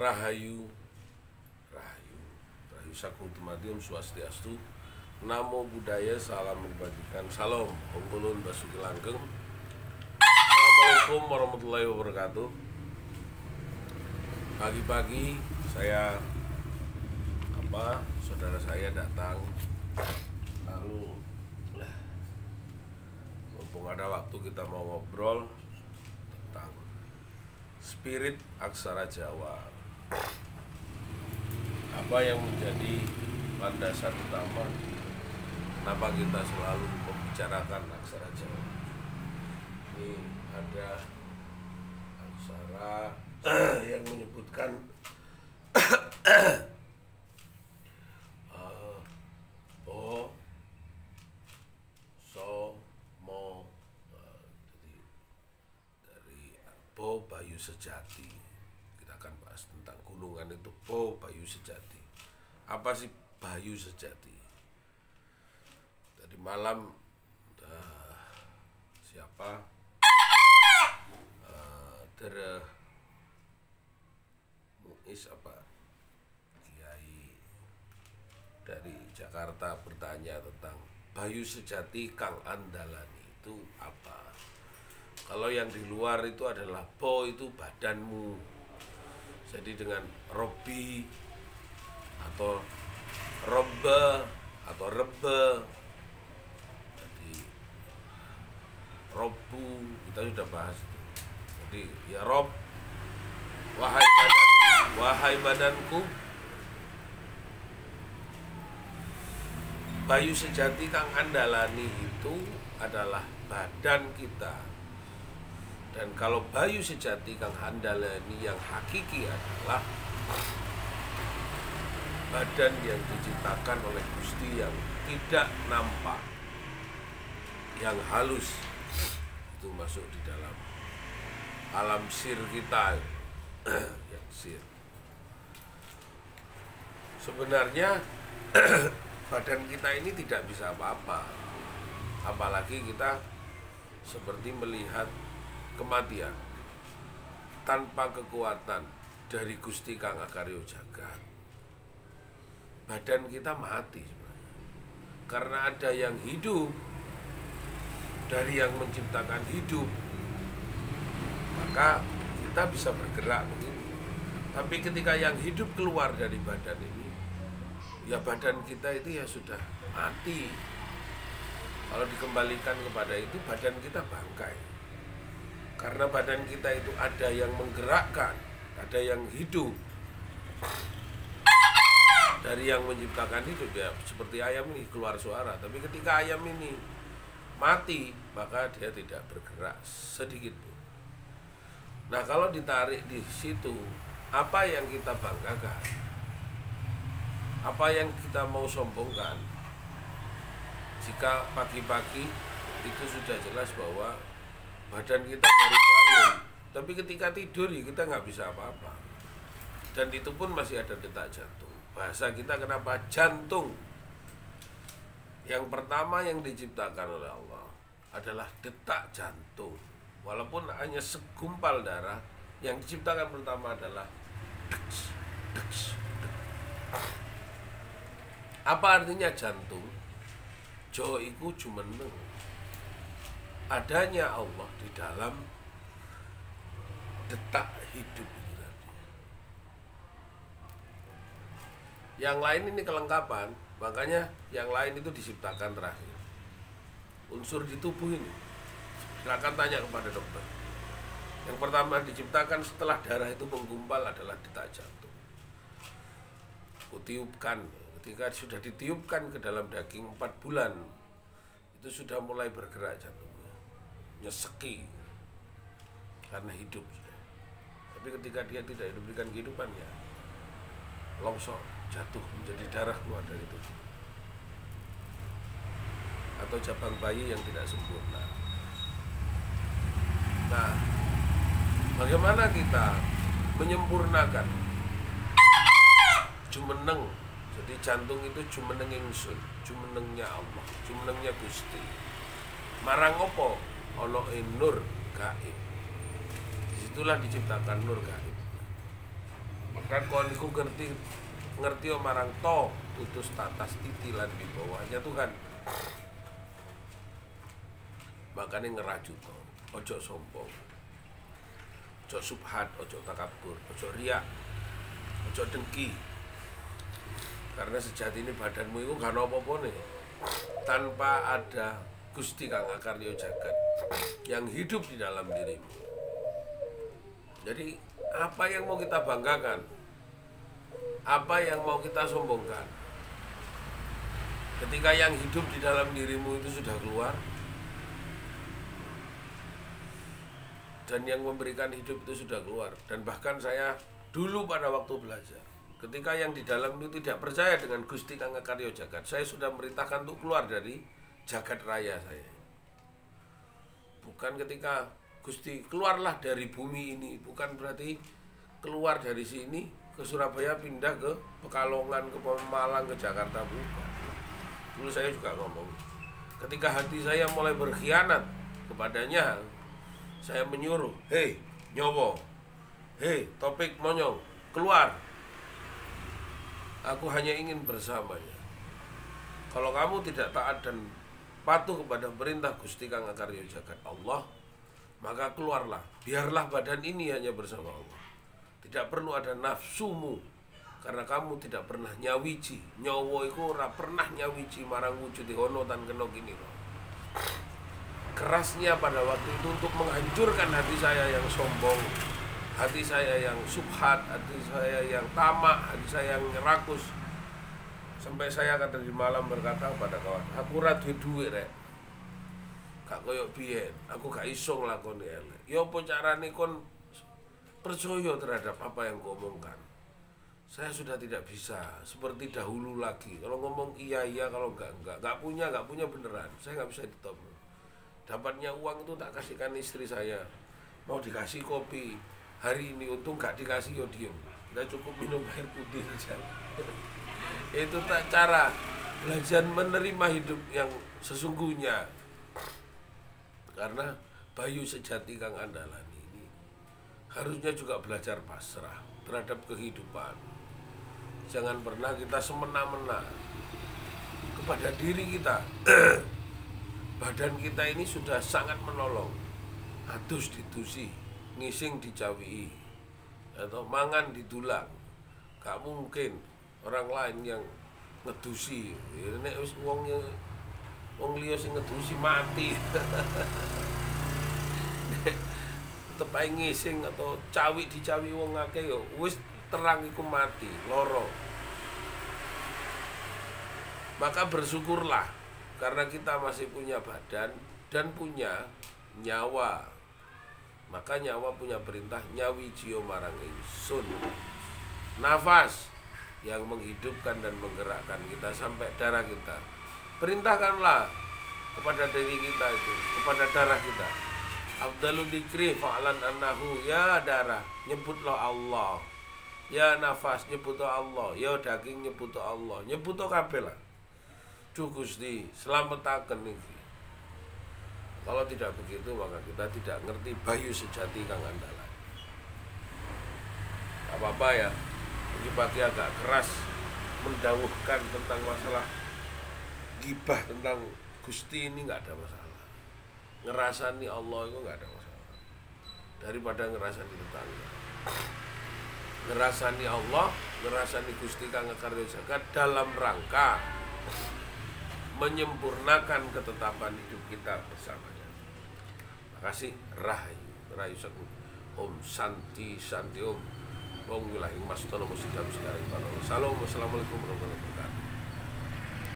Rahayu, Rahayu, Rahayu Sagung Dumadi, Om Swastiastu, Namo Buddhaya, salam kebajikan, salam, Om Kulun Basuki Langgeng. Assalamualaikum warahmatullahi wabarakatuh. Pagi-pagi saudara saya datang, lalu mumpung ada waktu kita mau ngobrol tentang spirit aksara Jawa. Apa yang menjadi landasan utama kenapa kita selalu membicarakan aksara Jawa? Ini ada aksara yang menyebutkan bo, so, mo, jadi dari bo bayu sejati. Kita akan bahas tentang gunungan itu, bo bayu sejati. Apa sih bayu sejati? Tadi malam siapa Muiz Kiai dari Jakarta bertanya tentang bayu sejati kang andalani itu apa. Kalau yang di luar itu adalah bo, itu badanmu. Jadi dengan robi atau robba atau rebe, jadi robu kita sudah bahas. Jadi ya rob, wahai badanku, bayu sejati kang andalani itu adalah badan kita. Dan kalau bayu sejati kang andalani yang hakiki adalah badan yang diciptakan oleh Gusti, yang tidak nampak, yang halus, itu masuk di dalam alam sir kita, yang sir. Sebenarnya badan kita ini tidak bisa apa-apa, apalagi kita seperti melihat kematian tanpa kekuatan dari Gusti Kang Akaryo Jagat. Badan kita mati sebenarnya, karena ada yang hidup dari yang menciptakan hidup, maka kita bisa bergerak begini. Tapi ketika yang hidup keluar dari badan ini, ya badan kita itu ya sudah mati. Kalau dikembalikan kepada itu, badan kita bangkai. Karena badan kita itu ada yang menggerakkan, ada yang hidup. Dari yang menciptakan hidup, ya seperti ayam ini keluar suara. Tapi ketika ayam ini mati, maka dia tidak bergerak sedikit pun. Nah, kalau ditarik di situ, apa yang kita banggakan? Apa yang kita mau sombongkan? Jika pagi-pagi itu sudah jelas bahwa badan kita baru bangun, tapi ketika tidur ya kita nggak bisa apa-apa. Dan itu pun masih ada detak jantung. Bahasa kita kenapa jantung? Yang pertama yang diciptakan oleh Allah adalah detak jantung. Walaupun hanya segumpal darah, yang diciptakan pertama adalah deks, deks, deks. Apa artinya jantung? Jo iku jumeneng. Adanya Allah di dalam detak hidup itu tadi. Yang lain ini kelengkapan, makanya yang lain itu diciptakan terakhir. Unsur di tubuh ini, silakan tanya kepada dokter. Yang pertama diciptakan setelah darah itu menggumpal adalah detak jantung. Kutiupkan, ketika sudah ditiupkan ke dalam daging 4 bulan, itu sudah mulai bergerak jantungnya, nyeseki karena hidup. Tapi ketika dia tidak diberikan kehidupan, ya longsor, jatuh menjadi darah keluar dari tubuh. Atau cabang bayi yang tidak sempurna. Nah, bagaimana kita menyempurnakan jumeneng? Jadi jantung itu jumeneng ingsun, jumenengnya Allah, jumenengnya Gusti. Marang opo? Ono nur gaib. Disitulah diciptakan nur gaib. Maka kon iku ngerti marang to utus tatas titilan di bawahnya Tuhan. Makanya ngeraju to, ojo sombong, ojo subhat, ojo takabur, ojo riak, ojo dengki. Karena sejati ini badanmu itu gak ada apa-apa nih tanpa ada Gusti Kang Akarya Jagat yang hidup di dalam dirimu. Jadi apa yang mau kita banggakan? Apa yang mau kita sombongkan? Ketika yang hidup di dalam dirimu itu sudah keluar, dan yang memberikan hidup itu sudah keluar. Dan bahkan saya dulu pada waktu belajar, ketika yang di dalam itu tidak percaya dengan Gusti Kang Akarya Jagat, saya sudah merintahkan untuk keluar dari jagat raya saya. Bukan ketika Gusti keluarlah dari bumi ini, bukan berarti keluar dari sini ke Surabaya pindah ke Pekalongan, ke Pemalang, ke Jakarta, bukan. Dulu saya juga ngomong, ketika hati saya mulai berkhianat kepadanya, saya menyuruh, hei nyowo, hei topik monyong, keluar. Aku hanya ingin bersamanya. Kalau kamu tidak taat dan patuh kepada perintah Gusti Kang Akarya Jagat Allah, maka keluarlah. Biarlah badan ini hanya bersama Allah. Tidak perlu ada nafsumu, karena kamu tidak pernah nyawiji. Nyawa iku ora pernah nyawiji marang wujud hono tan kena gini loh. Kerasnya pada waktu itu untuk menghancurkan hati saya yang sombong, hati saya yang subhat, hati saya yang tamak, hati saya yang rakus. Sampai saya tadi malam berkata pada kawan, aku ora duwe duit rek. Gak koyo biyen, aku gak iso nglakoni elek. Ya apa carane kon percaya terhadap apa yang kau omongkan? Saya sudah tidak bisa seperti dahulu lagi. Kalau ngomong iya, kalau enggak punya beneran. Saya nggak bisa ditemu. Dapatnya uang itu tak kasihkan istri saya. Mau dikasih kopi hari ini, untung gak dikasih, yo diem. Nggak cukup minum air putih saja. Itu tak cara belajar menerima hidup yang sesungguhnya. Karena bayu sejati Kang Andalan ini harusnya juga belajar pasrah terhadap kehidupan. Jangan pernah kita semena-mena kepada diri kita. Badan kita ini sudah sangat menolong. Adus ditusi, ngising dicawi, atau mangan ditulang. Gak mungkin orang lain yang ngedusi. Nek wis wong liya sing ngedusi mati. Tepai ngising atau cawi dicawi wong akeh yo wis terang iku mati, loro. Maka bersyukurlah karena kita masih punya badan dan punya nyawa. Maka nyawa punya perintah nyawi jiyo marang ingsun. Nafas yang menghidupkan dan menggerakkan kita sampai darah kita. Perintahkanlah kepada diri kita itu, kepada darah kita. Abdalul dikri fa'lan annahu, ya darah nyebutlah Allah. Ya nafas nyebutlah Allah, ya daging nyebutlah Allah. Nyebutlah kabeh lah. Duh Gusti, slametaken iki. Kalau tidak begitu maka kita tidak ngerti bayu sejati Kang Andalan. Apa-apa ya, ini pagi agak keras mendawuhkan tentang masalah gibah tentang Gusti ini nggak ada masalah. Ngerasani Allah itu nggak ada masalah. Daripada ngerasani tetangga. Ngerasani Allah, ngerasani Gusti Kang Akarya Jagat dalam rangka menyempurnakan ketetapan hidup kita bersamanya. Makasih. Rahayu Sagung. Om Santi Santi Om. Wong wilayah Mas Tono Musidam sekarang. Assalamualaikum warahmatullahi wabarakatuh.